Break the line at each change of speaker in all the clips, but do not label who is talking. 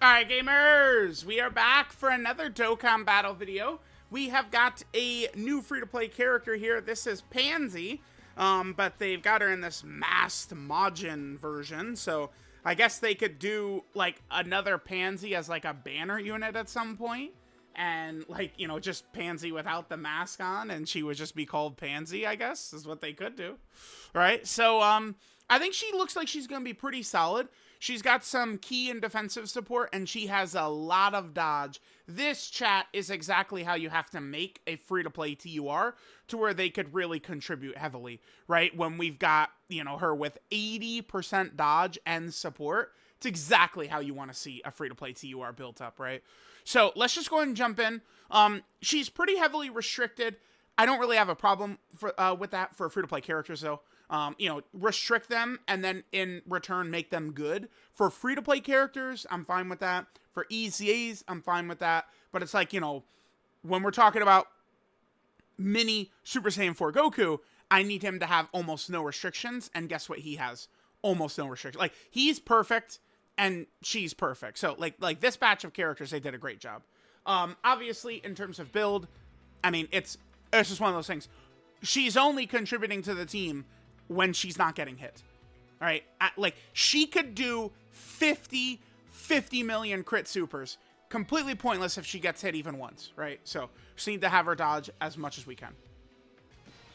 Alright, gamers! We are back for another Dokkan battle video. We have got a new free-to-play character here. This is Pansy, but they've got her in this masked MAJIN version, so I guess they could do, like, another Pansy as, like, a banner unit at some point, and, like, you know, just Pansy without the mask on, and she would just be called Pansy, I guess, is what they could do. Right? So, I think she looks like she's gonna be pretty solid. She's got some key and defensive support, and she has a lot of dodge. This, chat, is exactly how you have to make a free-to-play TUR to where they could really contribute heavily, right? When we've got, you know, her with 80% dodge and support, it's exactly how you want to see a free-to-play TUR built up, right? So let's just go ahead and jump in. She's pretty heavily restricted. I don't really have a problem with that for free-to-play characters, though. You know, restrict them and then in return make them good. For free-to-play characters, I'm fine with that. For EZAs, I'm fine with that. But it's like, you know, when we're talking about mini Super Saiyan 4 Goku, I need him to have almost no restrictions. And guess what he has? Almost no restrictions. Like, he's perfect and she's perfect. So, like this batch of characters, they did a great job. Obviously, in terms of build, I mean, it's just one of those things. She's only contributing to the team when she's not getting hit. All right, like she could do 50 million crit supers, completely pointless if she gets hit even once, right? So just need to have her dodge as much as we can.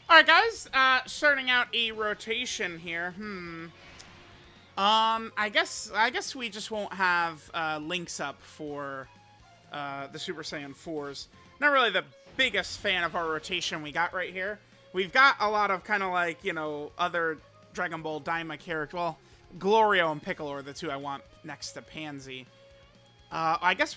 All right, guys, starting out a rotation here. I guess we just won't have links up for the Super Saiyan 4s. Not really the biggest fan of our rotation we got right here. We've got a lot of kind of like, you know, other Dragon Ball Daima characters. Well, Glorio and Piccolo are the two I want next to Pansy. I guess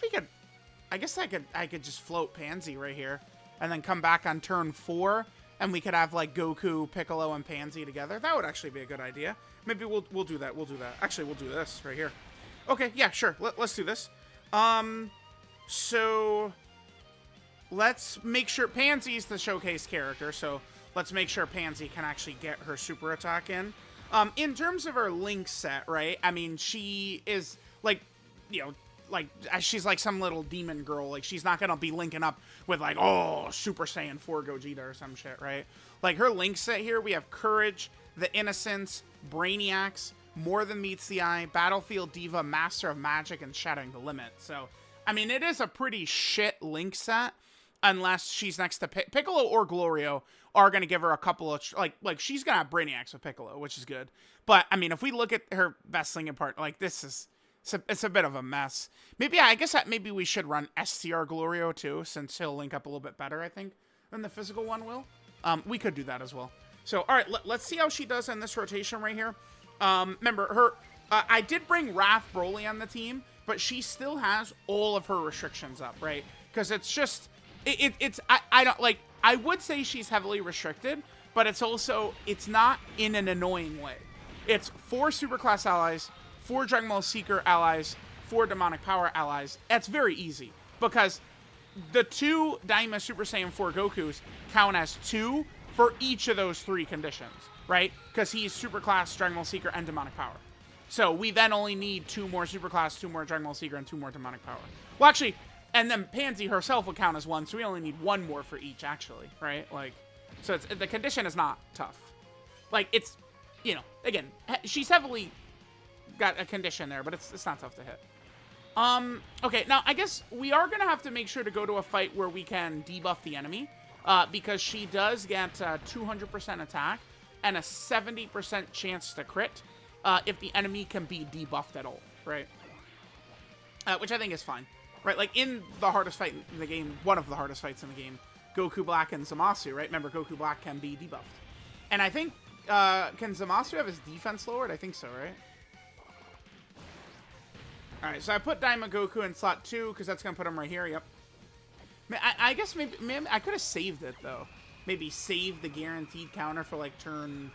I could just float Pansy right here and then come back on turn 4 and we could have like Goku, Piccolo, and Pansy together. That would actually be a good idea. Maybe we'll do that. We'll do that. Actually, we'll do this right here. Okay, yeah, sure. Let's do this. So let's make sure Pansy's the showcase character, so let's make sure Pansy can actually get her super attack in. In terms of her link set, right? I mean, she is, like, you know, like, she's like some little demon girl. Like, she's not gonna be linking up with, like, oh, Super Saiyan 4 Gogeta or some shit, right? Like, her link set here, we have Courage, the Innocence, Brainiacs, More Than Meets the Eye, Battlefield Diva, Master of Magic, and Shattering the Limit. So, I mean, it is a pretty shit link set. Unless she's next to Piccolo or Glorio are going to give her a couple of, like she's going to have Brainiacs with Piccolo, which is good. But, I mean, if we look at her best linking part, like, this is, it's a bit of a mess. Maybe, I guess that maybe we should run STR Glorio, too, since he'll link up a little bit better, I think, than the physical one will. We could do that as well. So, all right, let's see how she does in this rotation right here. Remember, her, I did bring Wrath Broly on the team, but she still has all of her restrictions up, right? Because it's just... I don't, like, I would say she's heavily restricted, but it's also, it's not in an annoying way. It's 4 Superclass allies, 4 Dragon Ball Seeker allies, 4 Demonic Power allies. That's very easy, because the 2 Daima Super Saiyan 4 Gokus count as 2 for each of those 3 conditions, right? Because he's Superclass, Dragon Ball Seeker, and Demonic Power. So we then only need 2 more Superclass, 2 more Dragon Ball Seeker, and 2 more Demonic Power. Well, actually... And then Pansy herself will count as 1, so we only need 1 more for each, actually, right? Like, so it's, the condition is not tough. Like, it's, you know, again, she's heavily got a condition there, but it's not tough to hit. Okay, now, I guess we are going to have to make sure to go to a fight where we can debuff the enemy, because she does get 200% attack and a 70% chance to crit if the enemy can be debuffed at all, right? Which I think is fine. Right, like in the hardest fight in the game, one of the hardest fights in the game, Goku Black and Zamasu, right? Remember, Goku Black can be debuffed. And I think, can Zamasu have his defense lowered? I think so, right? Alright, so I put Daima Goku in slot 2, because that's going to put him right here, yep. I guess maybe I could have saved it, though. Maybe save the guaranteed counter for, like, turn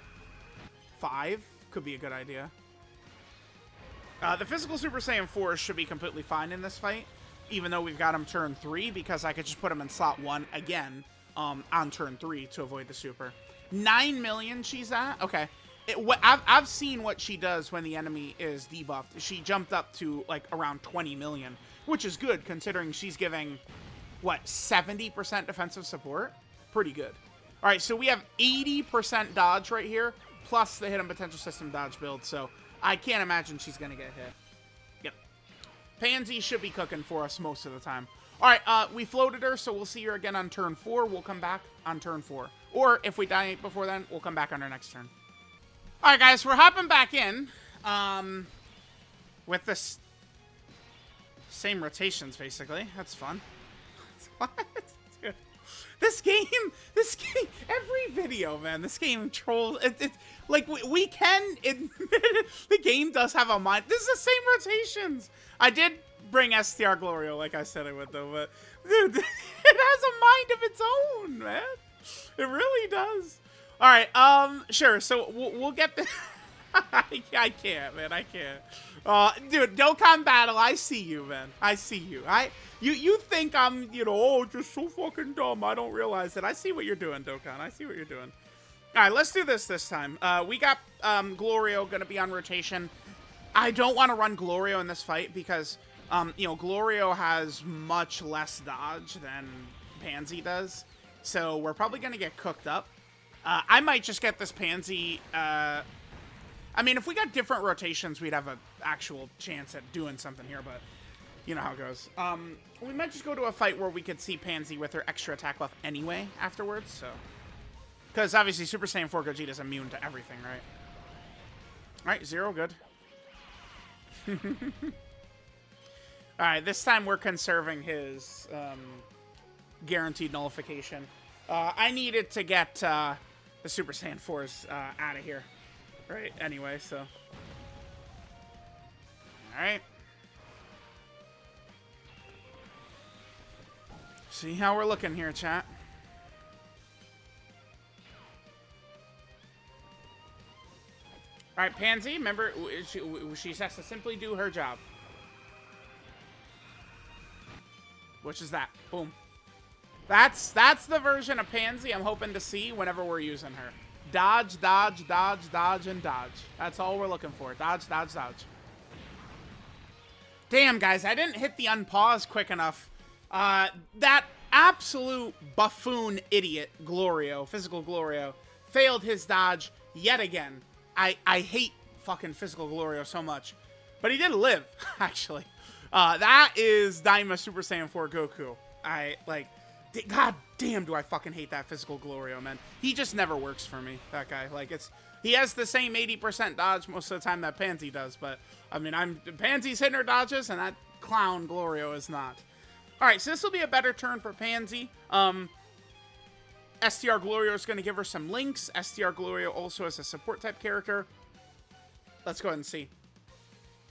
5. Could be a good idea. The physical Super Saiyan 4 should be completely fine in this fight. Even though we've got him turn 3, because I could just put him in slot 1 again on turn 3 to avoid the super. 9 million she's at? Okay. I've seen what she does when the enemy is debuffed. She jumped up to like around 20 million, which is good considering she's giving, what, 70% defensive support? Pretty good. All right, so we have 80% dodge right here, plus the hidden potential system dodge build, so I can't imagine she's going to get hit. Yep. Pansy should be cooking for us most of the time. All right, we floated her, so we'll see her again on turn 4. We'll come back on turn 4. Or if we die before then, we'll come back on our next turn. All right, guys, we're hopping back in with this same rotations, basically. That's fun. What? Dude. This game, every video, man, this game trolls. Like, we can admit it, the game does have a mind. This is the same rotations. I did bring STR Glorio, like I said I would, though, but, dude, it has a mind of its own, man. It really does. All right, sure. So we'll get the. I can't, man. I can't. Dude, Dokkan battle. I see you, man. I see you. You think I'm, just so fucking dumb. I don't realize it. I see what you're doing, Dokkan. I see what you're doing. All right, let's do this time. We got Glorio gonna be on rotation. I don't want to run Glorio in this fight because, Glorio has much less dodge than Pansy does. So we're probably going to get cooked up. I might just get this Pansy. I mean, if we got different rotations, we'd have an actual chance at doing something here, but you know how it goes. We might just go to a fight where we could see Pansy with her extra attack buff anyway afterwards, so. Because obviously Super Saiyan 4 Gogeta's immune to everything, right? Alright, 0, good. Alright, this time we're conserving his guaranteed nullification. I needed to get the Super Saiyan 4s out of here. Right, anyway, so. Alright. See how we're looking here, chat. Alright, Pansy, remember, she has to simply do her job. Which is that. Boom. That's the version of Pansy I'm hoping to see whenever we're using her. Dodge, dodge, dodge, dodge, and dodge. That's all we're looking for. Dodge, dodge, dodge. Damn, guys, I didn't hit the unpause quick enough. That absolute buffoon idiot, Glorio, Physical Glorio, failed his dodge yet again. I hate fucking Physical Glorio so much. But he did live, actually. That is Daima Super Saiyan 4 Goku. God damn, do I fucking hate that Physical Glorio, man. He just never works for me, that guy. Like, he has the same 80% dodge most of the time that Pansy does, but, I mean, Pansy's hitting her dodges, and that clown Glorio is not. Alright, so this will be a better turn for Pansy. STR Glorio is going to give her some links. STR Glorio also is a support type character. Let's go ahead and see.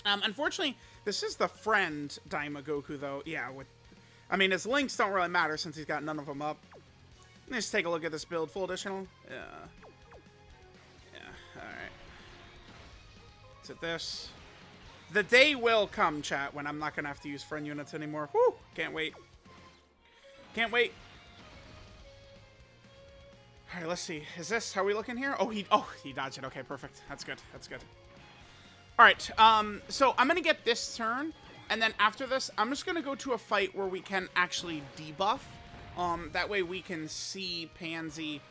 Unfortunately, this is the friend Daima Goku, though. Yeah, I mean, his links don't really matter since he's got none of them up. Let's take a look at this build. Full additional. Yeah, alright. Is it this? The day will come, chat, when I'm not going to have to use friend units anymore. Whew! Can't wait. Can't wait. Alright, let's see. Is this how we looking here? Oh, he dodged it. Okay, perfect. That's good. That's good. Alright, so I'm going to get this turn, and then after this, I'm just going to go to a fight where we can actually debuff. That way we can see Pansy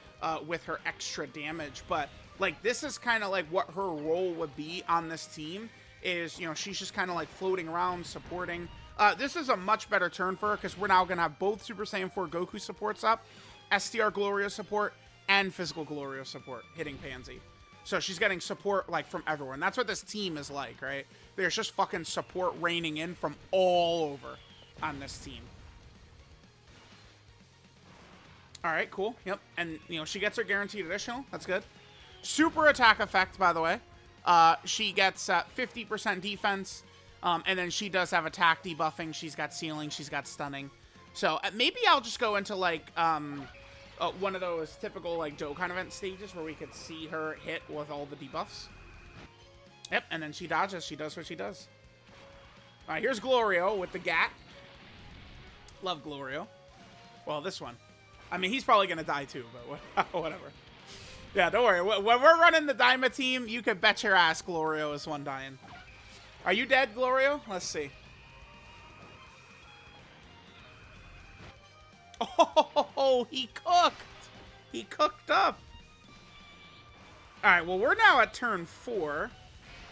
with her extra damage. But, like, this is kind of like what her role would be on this team. Is, she's just kind of like floating around, supporting. This is a much better turn for her because we're now going to have both Super Saiyan 4 Goku supports up, STR Glorio support, and Physical Glorio support hitting Pansy. So she's getting support, like, from everyone. That's what this team is like, right? There's just fucking support raining in from all over on this team. Alright, cool. Yep. And, she gets her guaranteed additional. That's good. Super attack effect, by the way. She gets 50% defense, and then she does have attack debuffing. She's got sealing. She's got stunning. So maybe I'll just go into, like, one of those typical, like, Dokkan event stages where we could see her hit with all the debuffs. Yep, and then she dodges. She does what she does. All right, here's Glorio with the Gat. Love Glorio. Well, this one. I mean, he's probably going to die too, but whatever. Yeah, don't worry. When we're running the Daima team, you could bet your ass Glorio is one dying. Are you dead, Glorio? Let's see. Oh, he cooked. He cooked up. All right, well, we're now at turn 4.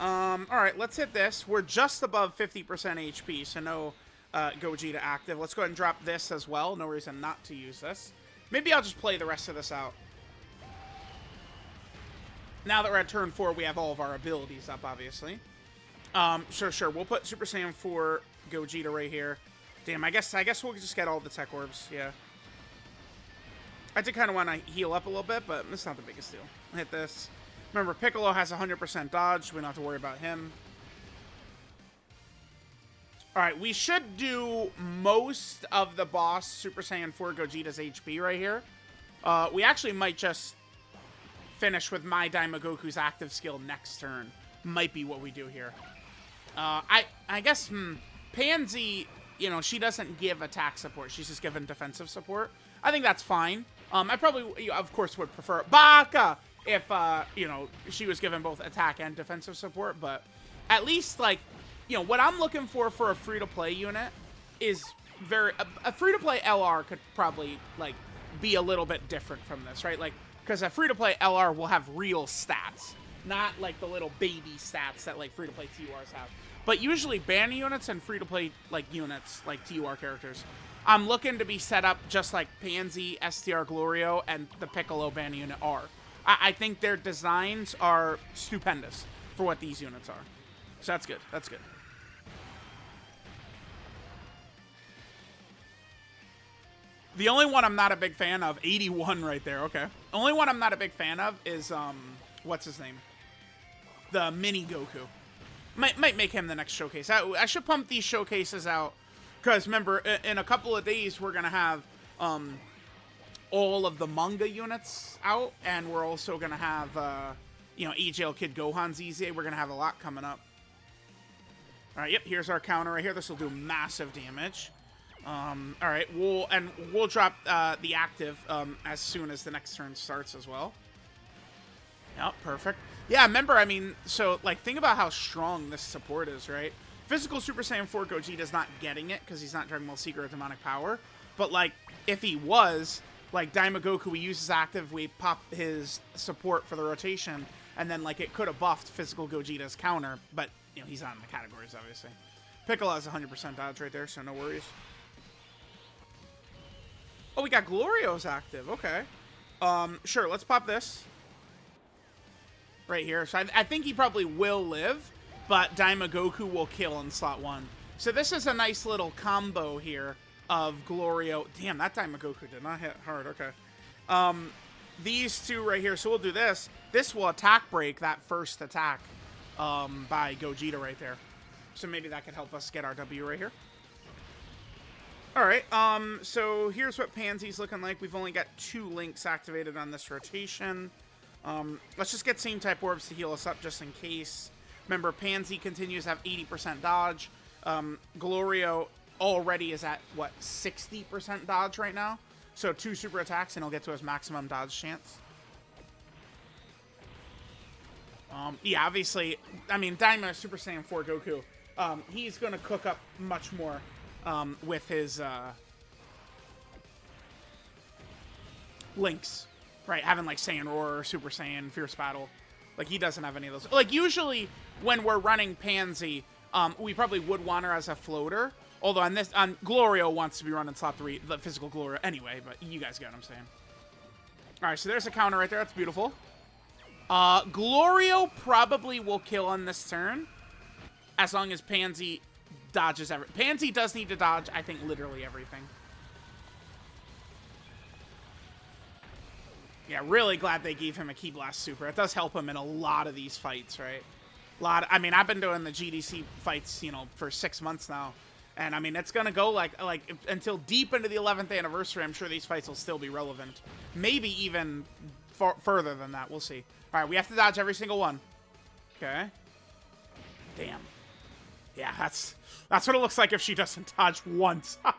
All right, let's hit this. We're just above 50% HP, so no Gogeta active. Let's go ahead and drop this as well. No reason not to use this. Maybe I'll just play the rest of this out. Now that we're at turn 4, we have all of our abilities up, obviously. Sure. We'll put Super Saiyan 4 Gogeta right here. Damn, I guess we'll just get all the tech orbs. Yeah. I did kind of want to heal up a little bit, but it's not the biggest deal. Hit this. Remember, Piccolo has 100% dodge. We don't have to worry about him. All right, we should do most of the boss Super Saiyan 4 Gogeta's HP right here. We actually might just finish with my Daima Goku's active skill next turn. Might be what we do here. I guess Pansy, you know, she doesn't give attack support. She's just given defensive support. I think that's fine. I probably, of course, would prefer Baka if, you know, she was given both attack and defensive support. But at least, like, you know, what I'm looking for a free-to-play unit is a free-to-play LR could probably, like, be a little bit different from this, right? Like, because a free-to-play LR will have real stats, not, like, the little baby stats that, like, free-to-play TURs have. But usually ban units and free-to-play, like, units, like TUR characters, I'm looking to be set up just like Pansy, STR Glorio, and the Piccolo ban unit are. I think their designs are stupendous for what these units are. So that's good. That's good. The only one I'm not a big fan of, 81 right there, okay. Only one I'm not a big fan of is, what's his name? The Mini Goku. Might make him the next showcase. I should pump these showcases out. Because remember, in a couple of days, we're going to have all of the manga units out. And we're also going to have, you know, EJL Kid Gohan ZZ. We're going to have a lot coming up. All right, yep, here's our counter right here. This will do massive damage. All right, we'll drop the active as soon as the next turn starts as well. Yep, perfect. Yeah, remember, I mean, so, like, think about how strong this support is, right? Physical Super Saiyan 4 Gogeta's not getting it because he's not Dragon Ball Secret or Demonic Power. But, like, if he was, like, Daima Goku, we use his active, we pop his support for the rotation, and then, like, it could have buffed Physical Gogeta's counter, but, you know, he's not in the categories, obviously. Piccolo has 100% dodge right there, so no worries. Oh, we got Glorio's active. Okay. Sure, let's pop this. Right here. So I think he probably will live, but Daima Goku will kill in slot 1. So this is a nice little combo here of Glorio. Damn, that Daima Goku did not hit hard. Okay. These two right here. So we'll do this. This will attack break that first attack by Gogeta right there. So maybe that could help us get our W right here. All right, so here's what Pansy's looking like. We've only got 2 links activated on this rotation. Let's just get same type orbs to heal us up just in case. Remember, Pansy continues to have 80% dodge. Glorio already is at, what, 60% dodge right now? So 2 super attacks and he'll get to his maximum dodge chance. Yeah, obviously, I mean, Daima Super Saiyan 4 Goku, he's going to cook up much more. With his links, right? Having like Saiyan Roar, Super Saiyan, Fierce Battle. Like, he doesn't have any of those. Like, usually when we're running Pansy, we probably would want her as a floater. Although on Glorio wants to be running slot 3, the physical Glorio anyway, but you guys get what I'm saying. All right, so there's a counter right there. That's beautiful. Glorio probably will kill on this turn as long as Pansy dodges everything. Pansy does need to dodge, I think, literally everything. Yeah, really glad they gave him a Ki Blast Super. It does help him in a lot of these fights, right? I mean, I've been doing the GDC fights, you know, for 6 months now. And, I mean, it's going to go, like until deep into the 11th anniversary. I'm sure these fights will still be relevant. Maybe even further than that. We'll see. All right, we have to dodge every single one. Okay. Damn. Yeah, that's what it looks like if she doesn't dodge once. All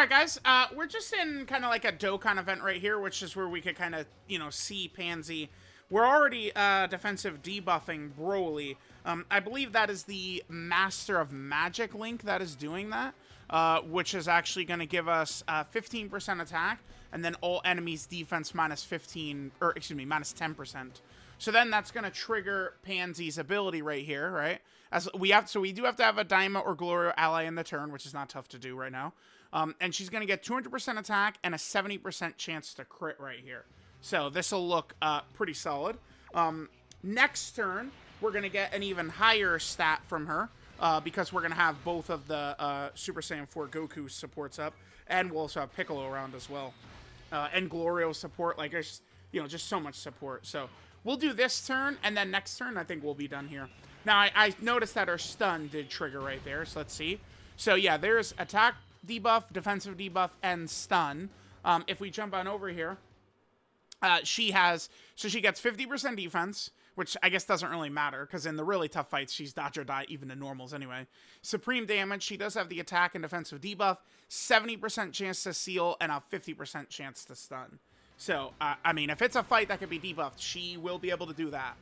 right, guys, we're just in kind of like a Dokkan event right here, which is where we could kind of, you know, see Pansy. We're already defensive debuffing Broly. I believe that is the Master of Magic link that is doing that, which is actually going to give us 15% attack, and then all enemies defense minus 15, or excuse me, minus 10%. So then that's going to trigger Pansy's ability right here, right? So we do have to have a Daima or Glorio ally in the turn, which is not tough to do right now. And she's going to get 200% attack and a 70% chance to crit right here. So this will look pretty solid. Next turn, we're going to get an even higher stat from her because we're going to have both of the Super Saiyan 4 Goku supports up, and we'll also have Piccolo around as well. And Glorio support, like, there's, you know, just so much support. So we'll do this turn, and then next turn, I think we'll be done here. Now, I noticed that her stun did trigger right there, so let's see. So, yeah, there's attack debuff, defensive debuff, and stun. If we jump on over here, she gets 50% defense, which I guess doesn't really matter, because in the really tough fights, she's dodge or die, even to normals anyway. Supreme damage, she does have the attack and defensive debuff, 70% chance to seal, and a 50% chance to stun. So, I mean, if it's a fight that could be debuffed, she will be able to do that.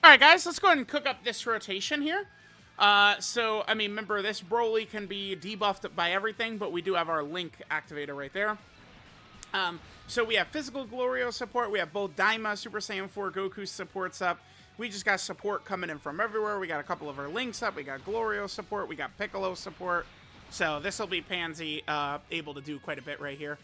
Alright, guys, let's go ahead and cook up this rotation here. So, I mean, remember, this Broly can be debuffed by everything, but we do have our Link activator right there. So we have physical Glorio support. We have both Daima, Super Saiyan 4 Goku supports up. We just got support coming in from everywhere. We got a couple of our Links up. We got Glorio support. We got Piccolo support. So this will be Pansy able to do quite a bit right here.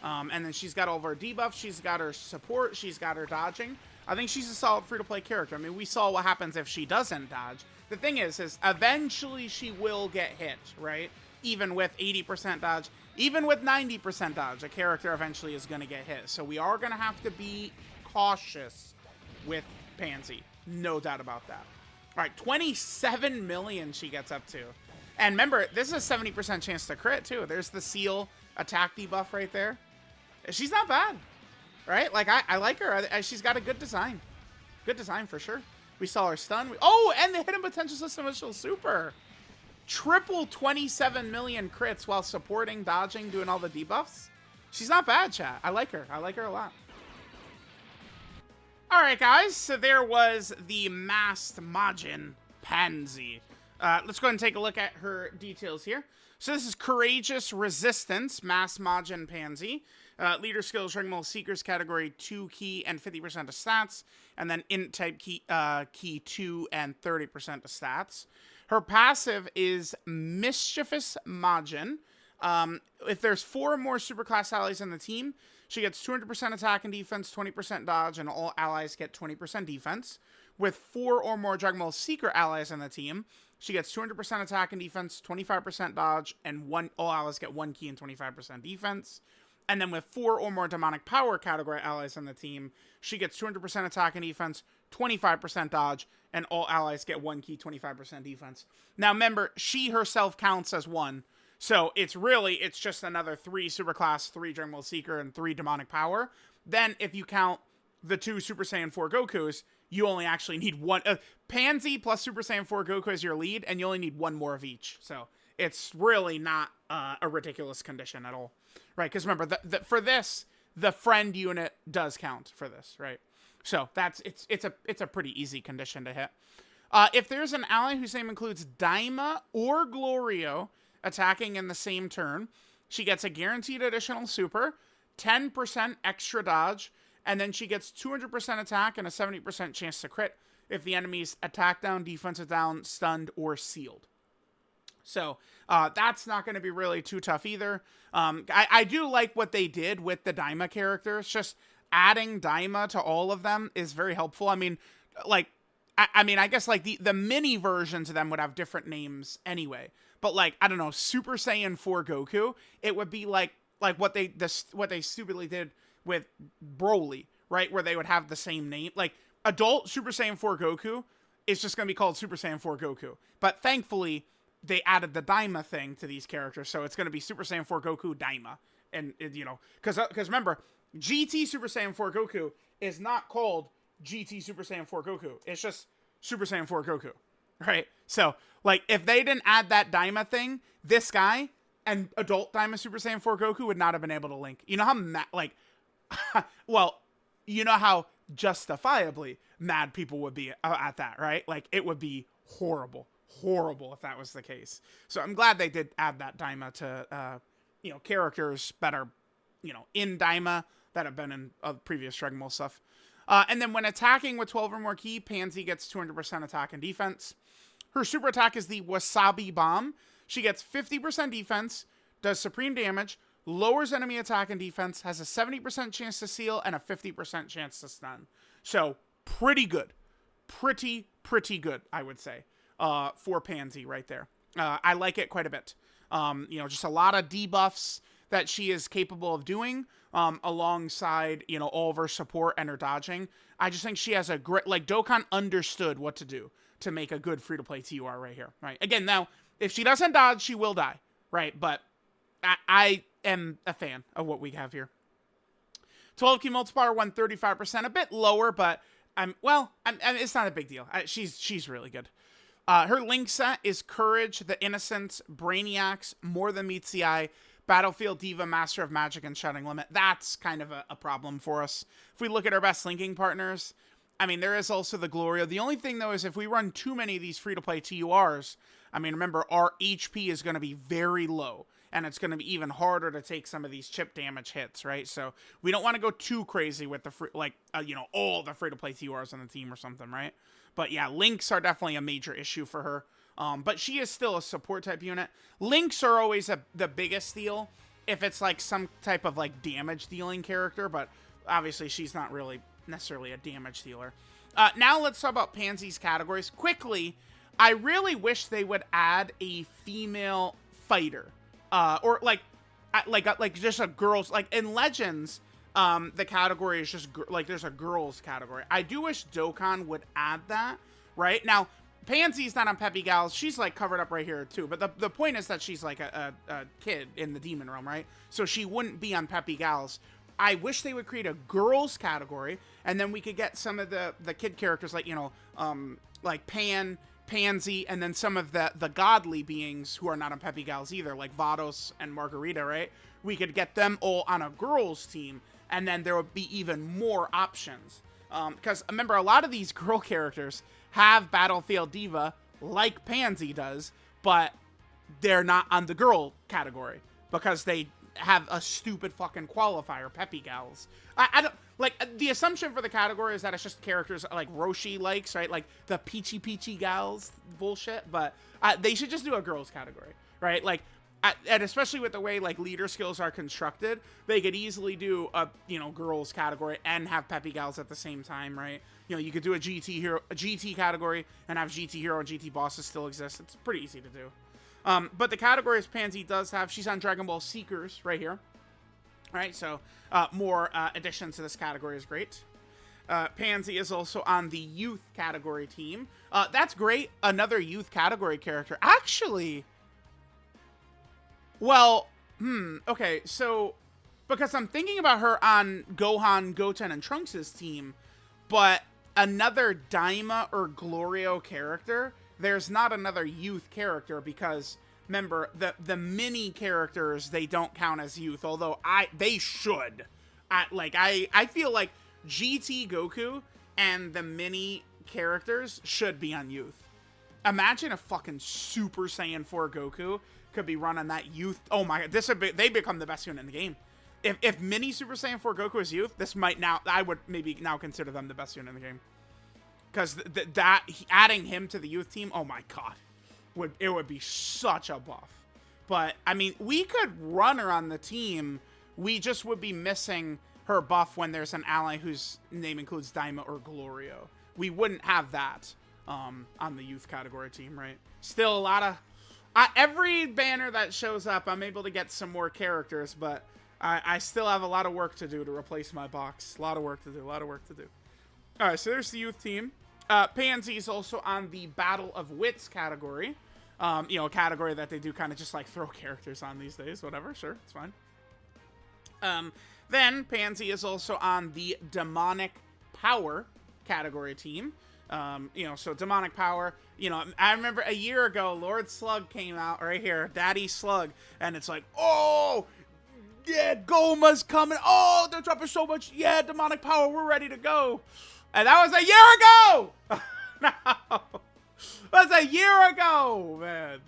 And then she's got all of her debuffs. She's got her support. She's got her dodging. I think she's a solid free-to-play character. I mean, we saw what happens if she doesn't dodge. The thing is eventually she will get hit, right? Even with 80% dodge, even with 90% dodge, a character eventually is going to get hit. So we are going to have to be cautious with Pansy. No doubt about that. All right, 27 million she gets up to. And remember, this is a 70% chance to crit, too. There's the seal attack debuff right there. She's not bad, right? Like, I like her. She's got a good design. Good design for sure. We saw her stun. Oh, and the hidden potential system initial super. Triple 27 million crits while supporting, dodging, doing all the debuffs. She's not bad, chat. I like her. I like her a lot. Alright, guys. So there was the masked Majin Pansy. Let's go ahead and take a look at her details here. So this is Courageous Resistance, Masked Majin Pansy. Leader skills, Dragon Seekers category 2 key and 50% of stats. And then INT type key 2 and 30% of stats. Her passive is Mischievous Majin. If there's 4 or more superclass allies in the team, she gets 200% attack and defense, 20% dodge, and all allies get 20% defense. With 4 or more Dragon Ball Seeker allies in the team, she gets 200% attack and defense, 25% dodge, and all allies get 1 key and 25% defense. And then with 4 or more Demonic Power category allies on the team, she gets 200% attack and defense, 25% dodge, and all allies get 1 key, 25% defense. Now remember, she herself counts as 1. So it's just another 3 Superclass, 3 Dragon Ball Seeker, and 3 Demonic Power. Then if you count the 2 Super Saiyan 4 Gokus, you only actually need 1. Pansy plus Super Saiyan 4 Goku as your lead, and you only need 1 more of each. So it's really not a ridiculous condition at all. Right, because remember, for this, the friend unit does count for this, right? So it's a pretty easy condition to hit. If there's an ally whose name includes Daima or Glorio attacking in the same turn, she gets a guaranteed additional super, 10% extra dodge, and then she gets 200% attack and a 70% chance to crit if the enemy's attack down, defensive down, stunned, or sealed. So that's not going to be really too tough either. I do like what they did with the Daima characters. Just adding Daima to all of them is very helpful. I mean, like, I guess like the mini versions of them would have different names anyway. But like, I don't know, Super Saiyan 4 Goku, it would be like what they stupidly did with Broly, right? Where they would have the same name. Like, adult Super Saiyan 4 Goku is just going to be called Super Saiyan 4 Goku. But thankfully, they added the Daima thing to these characters, so it's going to be Super Saiyan 4 Goku Daima. And, you know, because remember, GT Super Saiyan 4 Goku is not called GT Super Saiyan 4 Goku. It's just Super Saiyan 4 Goku, right? So, like, if they didn't add that Daima thing, this guy, and adult Daima Super Saiyan 4 Goku would not have been able to link. You know how well, you know how justifiably mad people would be at that, right? Like, it would be horrible if that was the case. So I'm glad they did add that Daima to, you know, characters that are, you know, in Daima that have been in previous Dragon Ball stuff. And then when attacking with 12 or more ki, Pansy gets 200% attack and defense. Her super attack is the Wasabi Bomb. She gets 50% defense, does supreme damage, lowers enemy attack and defense, has a 70% chance to seal, and a 50% chance to stun. So, pretty good. Pretty good, I would say, for Pansy right there. I like it quite a bit. You know, just a lot of debuffs that she is capable of doing, alongside, you know, all of her support and her dodging. I just think she has a great, like, Dokkan understood what to do to make a good free-to-play TUR right here, right? Again, now, if she doesn't dodge, she will die, right? But I am a fan of what we have here. 12 key multiplier, 135%, a bit lower, but it's not a big deal. She's really good. Her link set is Courage, the Innocents, Brainiacs, More Than Meets the Eye, Battlefield Diva, Master of Magic, and Shutting Limit. That's kind of a problem for us. If we look at our best linking partners, I mean, there is also the Gloria. The only thing, though, is if we run too many of these free-to-play TURs, I mean, remember, our HP is going to be very low, and it's going to be even harder to take some of these chip damage hits, right? So we don't want to go too crazy with the you know, all the free-to-play TURs on the team or something, right? But yeah, links are definitely a major issue for her. But she is still a support type unit. Links are always the biggest deal if it's like some type of like damage dealing character, but obviously she's not really necessarily a damage dealer. Now let's talk about Pansy's categories. Quickly, I really wish they would add a female fighter. Or like just a girls, like in Legends, the category is just like there's a girls category. I do wish Dokkan would add that, right? Now, Pansy's not on Peppy Gals. She's like covered up right here too. But the point is that she's like a kid in the demon realm, right? So she wouldn't be on Peppy Gals. I wish they would create a girls category, and then we could get some of the kid characters like, you know, like Pansy, and then some of the godly beings who are not on Peppy Gals either, like Vados and Margarita, right? We could get them all on a girls team, and then there would be even more options. Because remember, a lot of these girl characters have Battlefield Diva like Pansy does, but they're not on the girl category because they have a stupid fucking qualifier, Peppy Gals. I don't like the assumption for the category is that it's just characters like Roshi likes, right? Like the peachy gals bullshit, but they should just do a girls category, right? Like, and especially with the way like leader skills are constructed, they could easily do a, you know, girls category and have Peppy Gals at the same time, right? You know, you could do a GT category and have GT hero and GT bosses still exist. It's pretty easy to do. But the categories Pansy does have, she's on Dragon Ball Seekers right here. All right, so more additions to this category is great. Pansy is also on the youth category team. That's great. Another youth category character. Actually, well, okay, so because I'm thinking about her on Gohan, Goten, and Trunks' team, but another Daima or Glorio character, there's not another youth character because remember the mini characters, they don't count as youth, although they should. I feel like GT Goku and the mini characters should be on youth. Imagine if fucking Super Saiyan 4 Goku could be run on that youth. Oh my god, they become the best unit in the game. If mini Super Saiyan 4 Goku is youth, I would maybe now consider them the best unit in the game. Because adding him to the youth team, oh my god, it would be such a buff. But I mean, we could run her on the team. We just would be missing her buff when there's an ally whose name includes Daima or Glorio. We wouldn't have that on the youth category team, right? Still a lot of every banner that shows up, I'm able to get some more characters, but I still have a lot of work to do to replace my box. A lot of work to do. All right, so there's the youth team. Pansy is also on the Battle of Wits category. You know, a category that they do kind of just like throw characters on these days. Whatever, sure, it's fine. Then Pansy is also on the Demonic Power category team. You know, so demonic power. You know, I remember a year ago, Lord Slug came out right here, Daddy Slug, and it's like, oh, yeah, Goma's coming. Oh, they're dropping so much. Yeah, demonic power. We're ready to go. And that was a year ago. No, that was a year ago, man.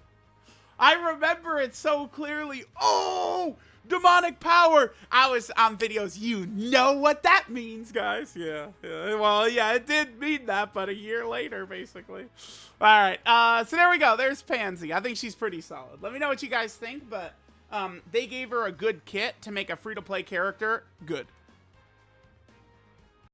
I remember it so clearly. Oh, demonic power. I was on videos. You know what that means, guys. Yeah. Well, yeah, it did mean that, but a year later, basically. All right. So there we go. There's Pansy. I think she's pretty solid. Let me know what you guys think, but they gave her a good kit to make a free-to-play character. Good.